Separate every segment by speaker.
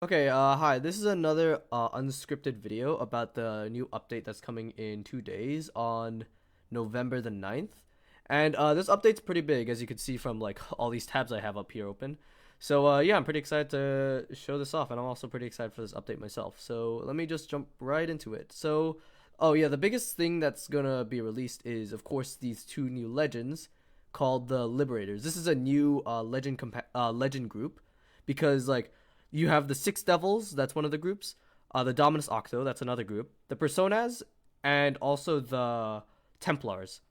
Speaker 1: Okay, hi. This is another unscripted video about the new update that's coming in 2 days on November the 9th. And this update's pretty big, as you can see from like all these tabs I have up here open. So yeah, I'm pretty excited to show this off, and I'm also pretty excited for this update myself. So let me just jump right into it. So, oh yeah, the biggest thing that's gonna be released is, of course, these two new legends called the Liberators. This is a new legend group because like you have the Six Devils, that's one of the groups. The Dominus Octo, that's another group. The Personas, and also the Templars.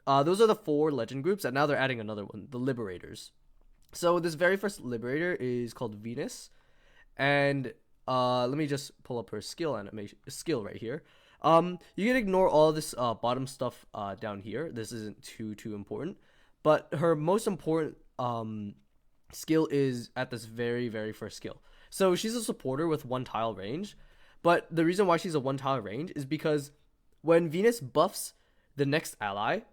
Speaker 1: Those are the four legend groups, and now they're adding another one, the Liberators. So this very first Liberator is called Venus, and let me just pull up her skill right here. You can ignore all this bottom stuff down here. This isn't too important, but her most important skill is at this very first skill. So she's a supporter with one tile range, but the reason why she's a one tile range is because when Venus buffs the next ally,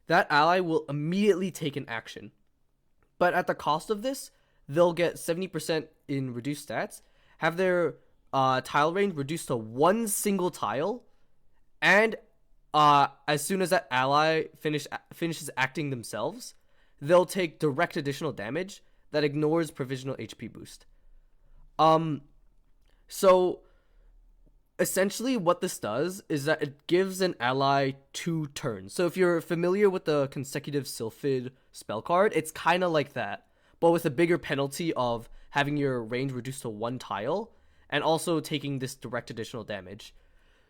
Speaker 1: that ally will immediately take an action. But at the cost of this, they'll get 70% in reduced stats, have their tile range reduced to one single tile, and as soon as that ally finishes acting themselves, they'll take direct additional damage that ignores provisional HP boost. Um, so essentially what this does is that it gives an ally 2 turns. So if you're familiar with the consecutive Sylphid spell card, it's kind of like that, but with a bigger penalty of having your range reduced to one tile and also taking this direct additional damage.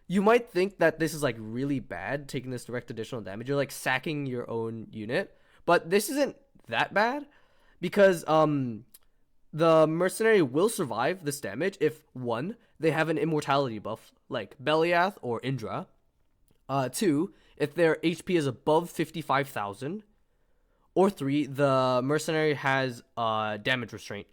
Speaker 1: You might think that this is like really bad, taking this direct additional damage. You're like sacking your own unit, but this isn't that bad because the mercenary will survive this damage if one, they have an immortality buff like Beliath or Indra. Two, if their HP is above 55,000, or three, the mercenary has damage restraint.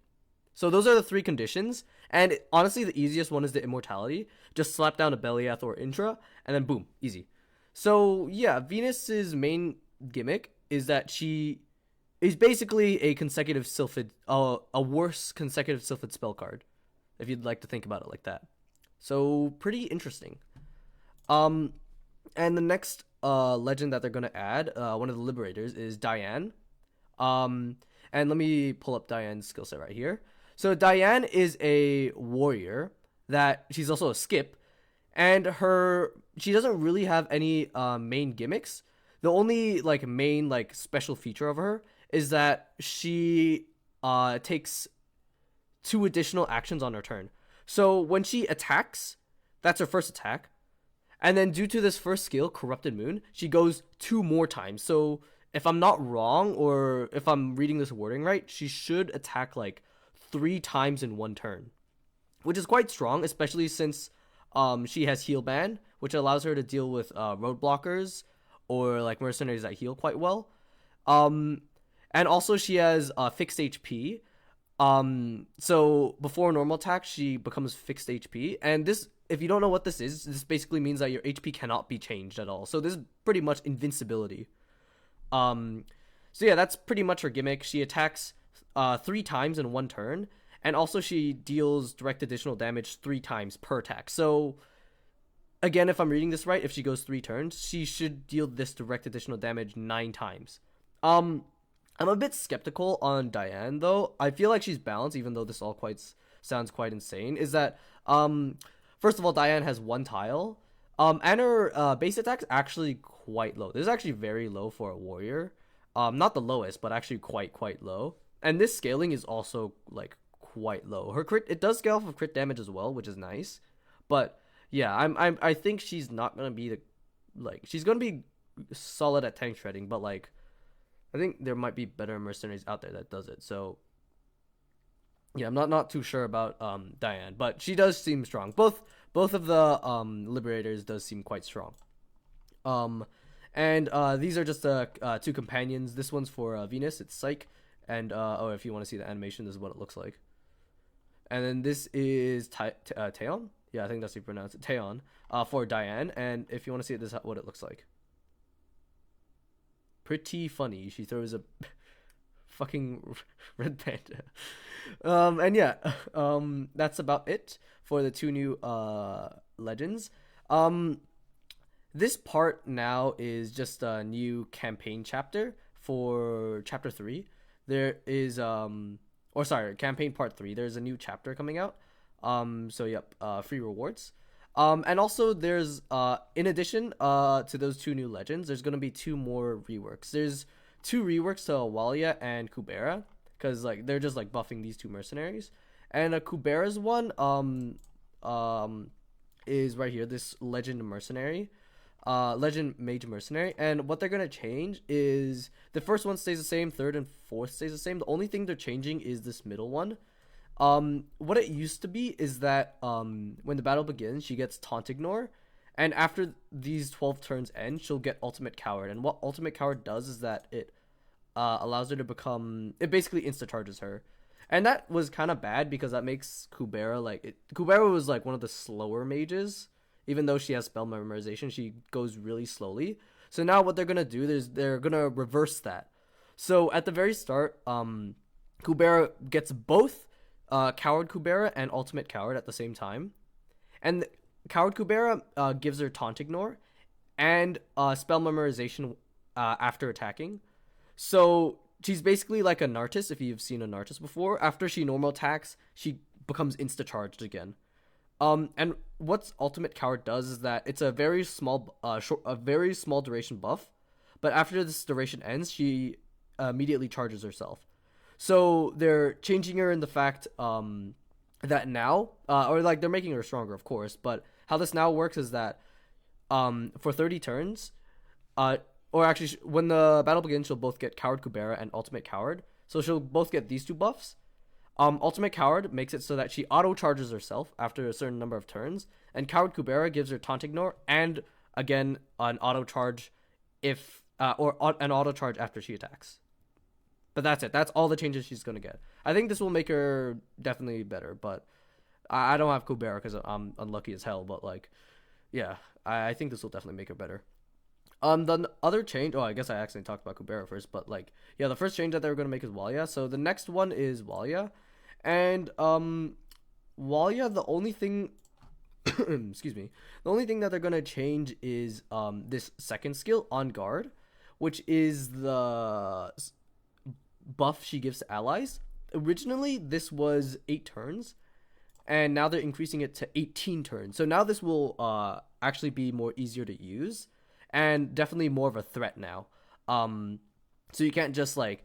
Speaker 1: So those are the three conditions. And honestly, the easiest one is the immortality. Just slap down a Beliath or Indra, and then boom, easy. So yeah, Venus's main gimmick is that she is basically a consecutive Sylphid, a worse consecutive Sylphid spell card, if you'd like to think about it like that. So pretty interesting. Um, and the next legend that they're gonna add, one of the Liberators, is Diane. Um, and let me pull up Diane's skill set right here. So Diane is a warrior that she's also a skip, and her she doesn't really have any main gimmicks. The only like main like special feature of her is that she takes 2 additional actions on her turn. So when she attacks, that's her first attack, and then due to this first skill, Corrupted Moon, she goes 2 more times. So if I'm not wrong, or if I'm reading this wording right, she should attack like 3 times in one turn, which is quite strong, especially since she has Heal Band, which allows her to deal with road blockers or like mercenaries that heal quite well. Um, and also she has fixed HP. So before normal attack, she becomes fixed HP, and this, if you don't know what this basically means that your HP cannot be changed at all. So this is pretty much invincibility. Um, so yeah, that's pretty much her gimmick. She attacks 3 times in one turn, and also she deals direct additional damage 3 times per attack. So again, if I'm reading this right, if she goes 3 turns, she should deal this direct additional damage 9 times. Um, I'm a bit skeptical on Diane though. I feel like she's balanced, even though this all quite sounds quite insane. Is that first of all, Diane has one tile. And her base attack's actually quite low. This is actually very low for a warrior. Not the lowest, but actually quite low. And this scaling is also like quite low. Her crit, it does scale off of crit damage as well, which is nice. But yeah, I think she's not gonna be the like she's gonna be solid at tank shredding, but like I think there might be better mercenaries out there that does it. So yeah, I'm not too sure about Diane, but she does seem strong. Both of the liberators does seem quite strong. Um, and these are just the 2 companions. This one's for Venus. It's Psyche, and oh, if you want to see the animation, this is what it looks like. And then this is Taeon. Yeah, I think that's how you pronounce it. Taeon for Diane. And if you want to see it, this is what it looks like. Pretty funny. She throws a fucking red panda. And yeah, that's about it for the two new legends. Um, this part now is just a new campaign chapter for chapter 3. There is or sorry, campaign part 3. There's a new chapter coming out. So yep, free rewards. And also there's in addition to those two new legends, there's going to be two more reworks. There's two reworks to Walia and Kubera, cuz like they're just like buffing these two mercenaries. And a Kubera's one um is right here, this legend mercenary, legend mage mercenary. And what they're gonna change is the first one stays the same, third and fourth stays the same. The only thing they're changing is this middle one. What it used to be is that when the battle begins, she gets taunt ignore, and after these 12 turns end, she'll get ultimate coward. And what ultimate coward does is that it allows her to become, it basically insta charges her. And that was kind of bad because that makes Kubera Kubera was like one of the slower mages. Even though she has spell memorization, she goes really slowly. So now what they're gonna do is they're gonna reverse that. So at the very start, Kubera gets both Coward Kubera and Ultimate Coward at the same time, and Coward Kubera gives her Taunt Ignore and spell memorization after attacking. So she's basically like a Nartis. If you've seen a Nartis before, after she normal attacks, she becomes insta charged again. And what's Ultimate Coward does is that it's a very small, a very small duration buff, but after this duration ends, she immediately charges herself. So they're changing her in the fact that now, or like they're making her stronger, of course. But how this now works is that for 30 turns, or actually when the battle begins, she'll both get Coward Kubera and Ultimate Coward. So she'll both get these two buffs. Ultimate Coward makes it so that she auto charges herself after a certain number of turns, and Coward Kubera gives her Taunt Ignore and again an auto charge if or an auto charge after she attacks. But that's it. That's all the changes she's gonna get. I think this will make her definitely better, but I don't have Kubera because I'm unlucky as hell. But like, yeah, I think this will definitely make her better. The other change. Oh, I guess I accidentally talked about Kubera first, but like, yeah, the first change that they were gonna make is Walia. So the next one is Walia, and Walia. The only thing, excuse me, the only thing that they're gonna change is this second skill on guard, which is the buff she gives to allies. Originally, this was 8 turns, and now they're increasing it to 18 turns. So now this will actually be more easier to use, and definitely more of a threat now. So you can't just like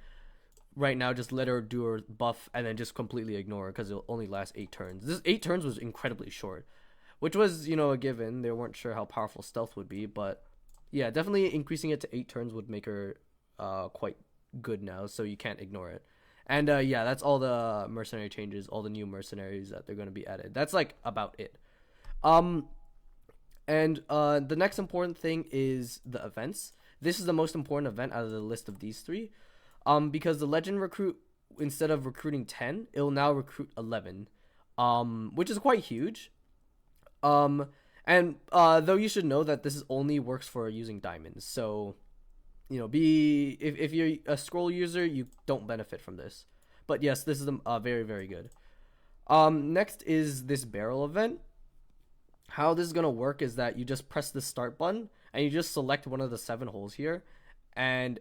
Speaker 1: right now just let her do her buff and then just completely ignore her because it'll only last 8 turns. This 8 turns was incredibly short, which was, you know, a given. They weren't sure how powerful stealth would be, but yeah, definitely increasing it to 8 turns would make her quite good now, so you can't ignore it. And yeah, that's all the mercenary changes, all the new mercenaries that they're going to be added. That's like about it. Um and the next important thing is the events. This is the most important event out of the list of these three. Because the legend recruit, instead of recruiting 10, it'll now recruit 11. Which is quite huge. And though you should know that this is only works for using diamonds. So you know, be if you're a scroll user, you don't benefit from this. But yes, this is very very good. Next is this barrel event. How this is gonna work is that you just press the start button and you just select one of the 7 holes here, and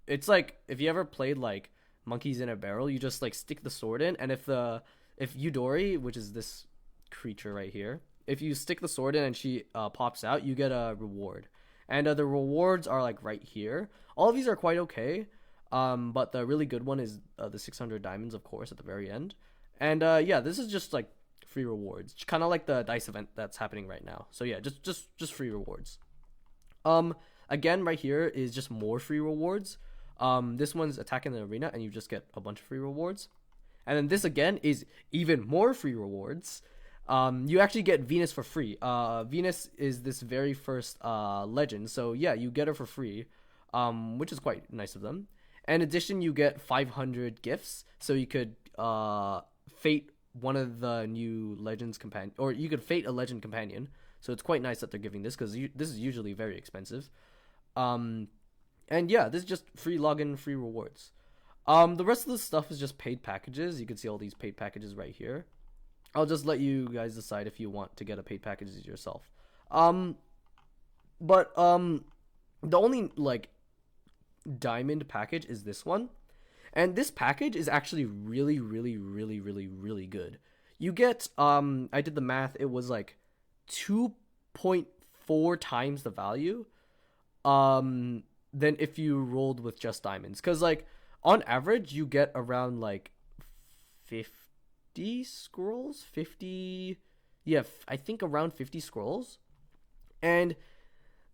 Speaker 1: it's like if you ever played like monkeys in a barrel, you just like stick the sword in, and if Yudori, which is this creature right here, if you stick the sword in and she pops out, you get a reward. And the rewards are like right here. All of these are quite okay. But the really good one is the 600 diamonds, of course, at the very end. And yeah, this is just like free rewards, kind of like the dice event that's happening right now. So yeah, just free rewards. Again, right here is just more free rewards. This one's attack in the arena, and you just get a bunch of free rewards. And then this again is even more free rewards. You actually get Venus for free. Venus is this very first legend, so yeah, you get her for free, which is quite nice of them. In addition, you get 500 gifts, so you could fate one of the new legends companion, or you could fate a legend companion. So it's quite nice that they're giving this because this is usually very expensive. And yeah, this is just free login, free rewards. The rest of the stuff is just paid packages. You can see all these paid packages right here. I'll just let you guys decide if you want to get a paid package yourself. Um, but the only like diamond package is this one, and this package is actually really, really, really, really, really good. You get I did the math. It was like 2.4 times the value than if you rolled with just diamonds. Cause like on average you get around like 50 scrolls, 50, yeah, I think around 50 scrolls, and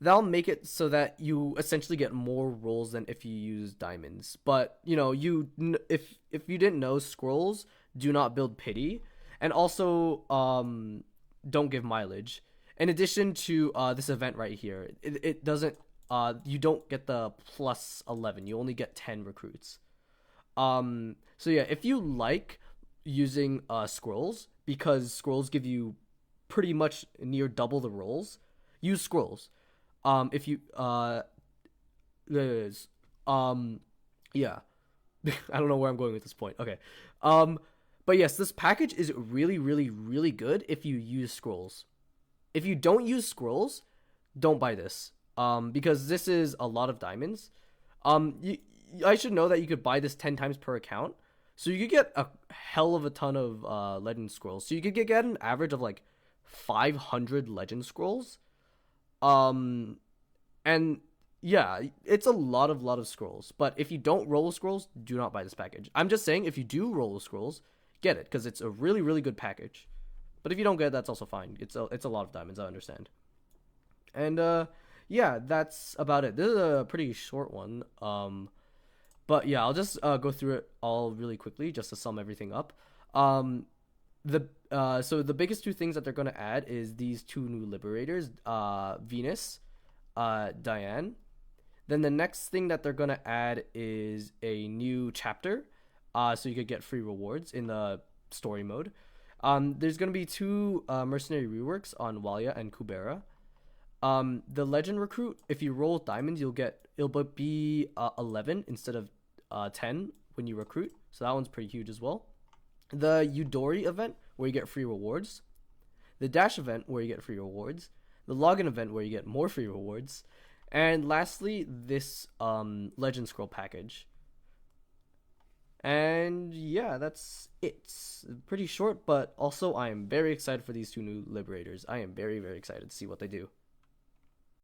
Speaker 1: that'll make it so that you essentially get more rolls than if you use diamonds. But you know, if you didn't know, scrolls do not build pity, and also don't give mileage. In addition to this event right here, it doesn't you don't get the plus 11. You only get 10 recruits. So yeah, if you like using scrolls, because scrolls give you pretty much near double the rolls, use scrolls. If you there's yeah. I don't know where I'm going with this point. Okay. Um but yes, this package is really, really, really good if you use scrolls. If you don't use scrolls, don't buy this. Because this is a lot of diamonds. You, I should know that you could buy this 10 times per account. So you could get a hell of a ton of legend scrolls. So you could get an average of like 500 legend scrolls. Um and yeah, it's a lot of scrolls. But if you don't roll with scrolls, do not buy this package. I'm just saying, if you do roll with scrolls, get it, because it's a really, really good package. But if you don't get it, that's also fine. It's a lot of diamonds, I understand. And yeah, that's about it. This is a pretty short one. But yeah, I'll just go through it all really quickly just to sum everything up. Um, so the biggest two things that they're gonna add is these two new liberators, Venus, Diane. Then the next thing that they're gonna add is a new chapter, so you could get free rewards in the story mode. There's gonna be two mercenary reworks on Walia and Kubera. The legend recruit, if you roll diamonds, it'll be 11 instead of 10 when you recruit. So that one's pretty huge as well. The Eudori event, where you get free rewards. The Dash event, where you get free rewards. The Login event, where you get more free rewards. And lastly, this Legend Scroll package. And yeah, that's it. Pretty short, but also I am very excited for these two new Liberators. I am very, very excited to see what they do.